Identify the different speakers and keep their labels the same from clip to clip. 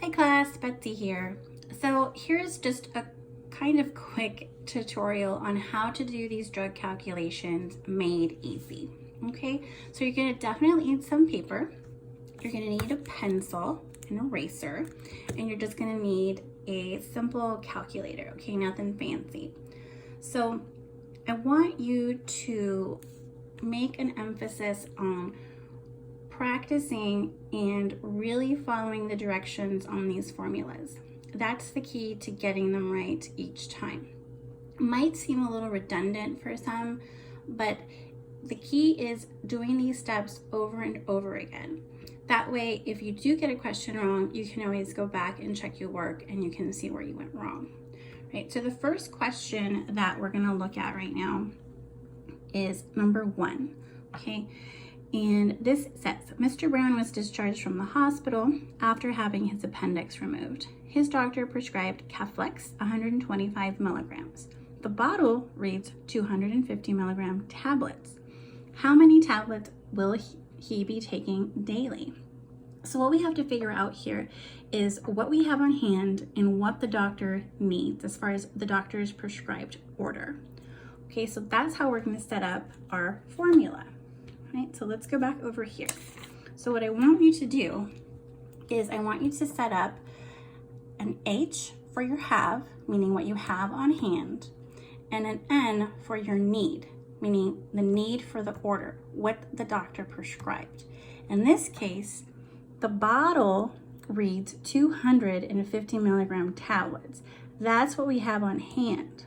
Speaker 1: Hi class, Betsy here. So here's just a kind of quick tutorial on how to do these drug calculations made easy. Okay, so you're gonna definitely need some paper. You're gonna need a pencil, an eraser, and you're just gonna need a simple calculator, okay, nothing fancy. So I want you to make an emphasis on practicing and really following the directions on these formulas. That's the key to getting them right each time. It might seem a little redundant for some, but the key is doing these steps over and over again. That way, if you do get a question wrong, you can always go back and check your work and you can see where you went wrong. Right, so the first question that we're gonna look at right now is number 1, okay? And this says, Mr. Brown was discharged from the hospital after having his appendix removed. His doctor prescribed Caflex 125 milligrams. The bottle reads 250 milligram tablets. How many tablets will he be taking daily? So what we have to figure out here is what we have on hand and what the doctor needs as far as the doctor's prescribed order. Okay, so that's how we're going to set up our formula. Right, so let's go back over here. So what I want you to do is I want you to set up an H for your have, meaning what you have on hand, and an N for your need, meaning the need for the order, what the doctor prescribed. In this case, the bottle reads 250 milligram tablets. That's what we have on hand.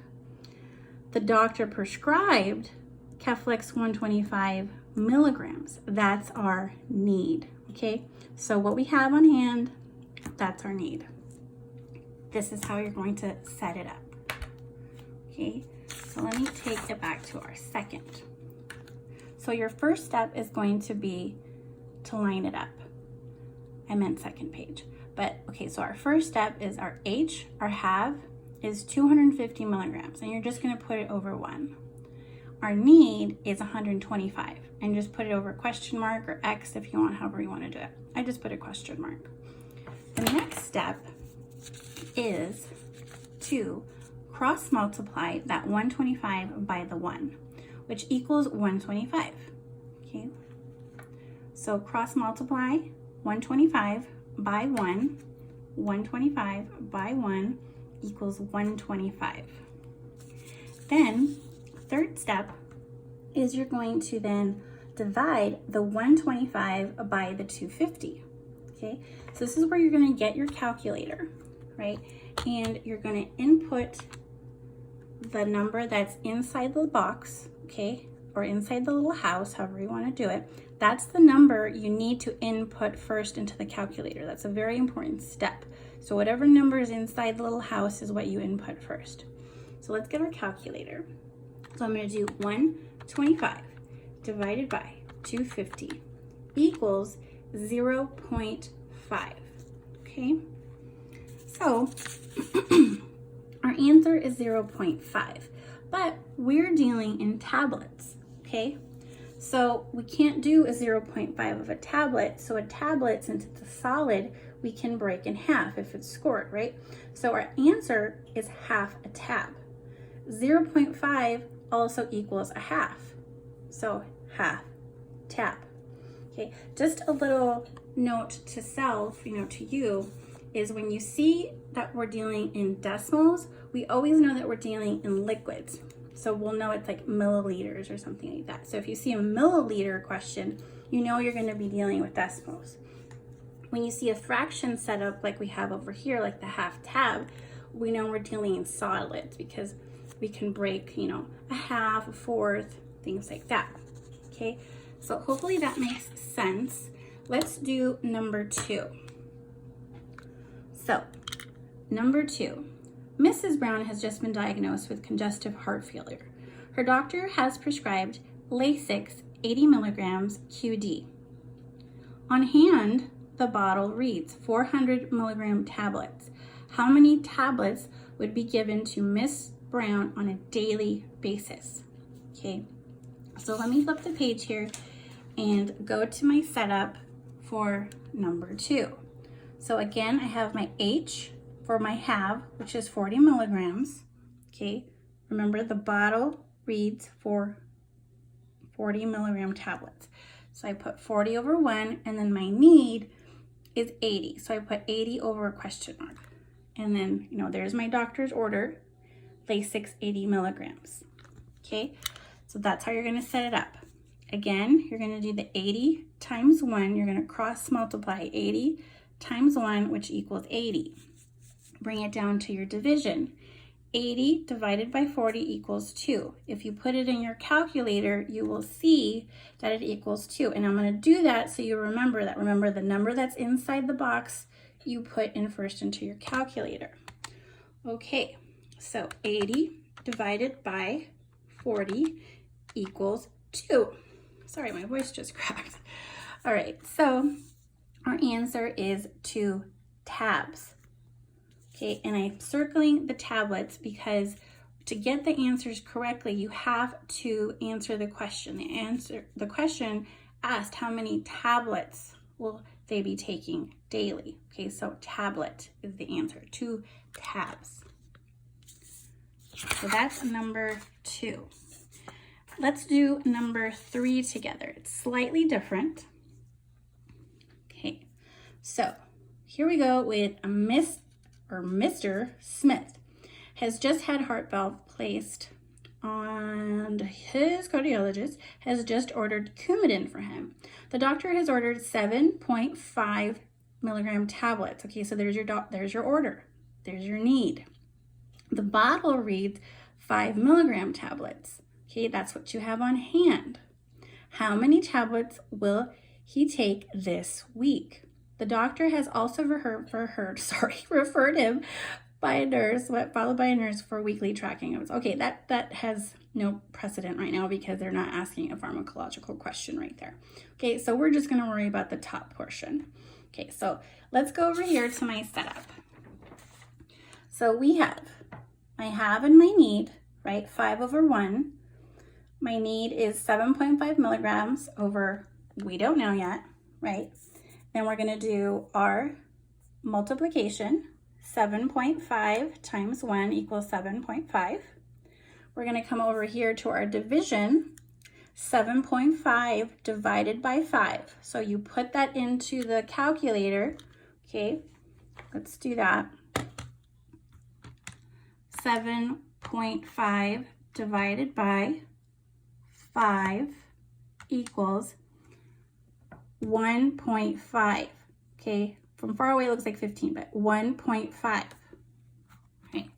Speaker 1: The doctor prescribed Caflex 125 milligrams. That's our need, okay? So what we have on hand, that's our need. This is how you're going to set it up, okay? So let me take it back to our second. So your first step is going to be to line it up. I meant second page, but okay, so our first step is our H, our have, is 250 milligrams, and you're just gonna put it over 1. Our need is 125, and just put it over question mark or X if you want, however you want to do it. I just put a question mark. The next step is to cross multiply that 125 by the 1, which equals 125, okay? So cross multiply 125 by 1, 125 by 1 equals 125. Then third step is you're going to then divide the 125 by the 250, okay? So this is where you're gonna get your calculator, right? And you're gonna input the number that's inside the box, okay? Or inside the little house, however you wanna do it. That's the number you need to input first into the calculator. That's a very important step. So whatever number is inside the little house is what you input first. So let's get our calculator. So I'm going to do 125 divided by 250 equals 0.5, okay? So our answer is 0.5, but we're dealing in tablets, okay? So we can't do a 0.5 of a tablet. So a tablet, since it's a solid, we can break in half if it's scored, right? So our answer is half a tab. 0.5 also equals a half. So half tab. Okay, just a little note to self, to you, is when you see that we're dealing in decimals, we always know that we're dealing in liquids. So we'll know it's like milliliters or something like that. So if you see a milliliter question, you know you're going to be dealing with decimals. When you see a fraction set up like we have over here, like the half tab, we know we're dealing in solids because we can break, a half, a fourth, things like that. Okay, so hopefully that makes sense. Let's do number 2. So, number 2. Mrs. Brown has just been diagnosed with congestive heart failure. Her doctor has prescribed Lasix 80 milligrams QD. On hand, the bottle reads 400 milligram tablets. How many tablets would be given to Miss Brown on a daily basis? Okay, so let me flip the page here and go to my setup for number 2. So again, I have my H for my have, which is 40 milligrams. Okay, remember the bottle reads for 40 milligram tablets. So I put 40 over 1, and then my need is 80. So I put 80 over a question mark. And then, you know, there's my doctor's order, Lasix 80 milligrams. Okay, so that's how you're going to set it up. Again, you're going to do the 80 times 1. You're going to cross multiply 80 times 1, which equals 80. Bring it down to your division. 80 divided by 40 equals 2. If you put it in your calculator, you will see that it equals 2. And I'm going to do that so you remember that. Remember, the number that's inside the box you put in first into your calculator. Okay, so 80 divided by 40 equals 2. Sorry, my voice just cracked. All right, so our answer is 2 tabs. Okay, and I'm circling the tablets because to get the answers correctly, you have to answer the question. The question asked how many tablets will they be taking daily. Okay, so tablet is the answer, 2 tabs. So that's number 2. Let's do number 3 together. It's slightly different. Okay, so here we go with a Mr. Smith has just had heart valve placed and his cardiologist has just ordered Coumadin for him. The doctor has ordered 7.5 milligram tablets. Okay, so there's your order. There's your need. The bottle reads 5 milligram tablets. Okay, that's what you have on hand. How many tablets will he take this week? The doctor has also referred him by a nurse, followed by a nurse for weekly tracking of. Okay, that has no precedent right now because they're not asking a pharmacological question right there. Okay, so we're just going to worry about the top portion. Okay, so let's go over here to my setup. So we have my have and my need, right? 5 over 1. My need is 7.5 milligrams over, we don't know yet, right? Then we're going to do our multiplication. 7.5 times 1 equals 7.5. We're going to come over here to our division. 7.5 divided by 5. So you put that into the calculator. Okay, let's do that. 7.5 divided by 5 equals 1.5. Okay, from far away it looks like 15, but 1.5. Okay,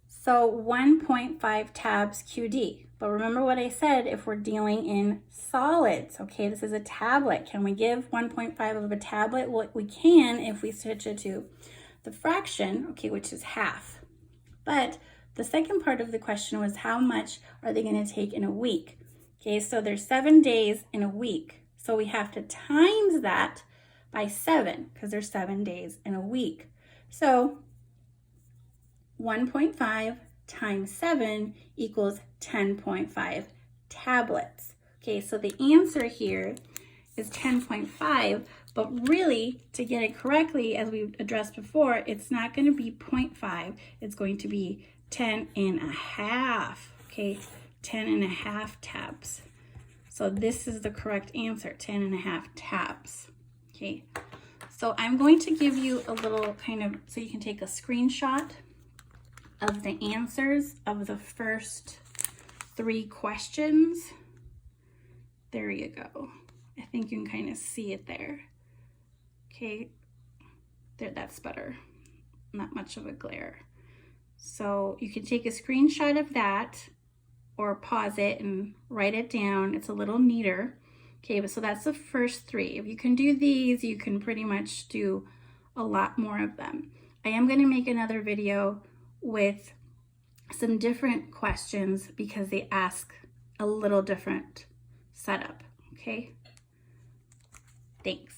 Speaker 1: so 1.5 tabs QD. But remember what I said, if we're dealing in solids, okay, this is a tablet. Can we give 1.5 of a tablet? Well, we can if we switch it to the fraction, okay, which is half. But the second part of the question was how much are they going to take in a week? Okay, so there's 7 days in a week. So we have to times that by 7 because there's 7 days in a week. So 1.5 times 7 equals 10.5 tablets. Okay, so the answer here is 10.5, but really to get it correctly, as we addressed before, it's not going to be 0.5, it's going to be 10.5. Okay, 10.5 tabs. So this is the correct answer, 10.5 tabs. Okay, so I'm going to give you a little kind of, so you can take a screenshot of the answers of the first 3 questions. There you go. I think you can kind of see it there. Okay, there, that's better. Not much of a glare. So you can take a screenshot of that or pause it and write it down. It's a little neater. Okay, but so that's the first 3. If you can do these, you can pretty much do a lot more of them. I am going to make another video with some different questions because they ask a little different setup. Okay, thanks.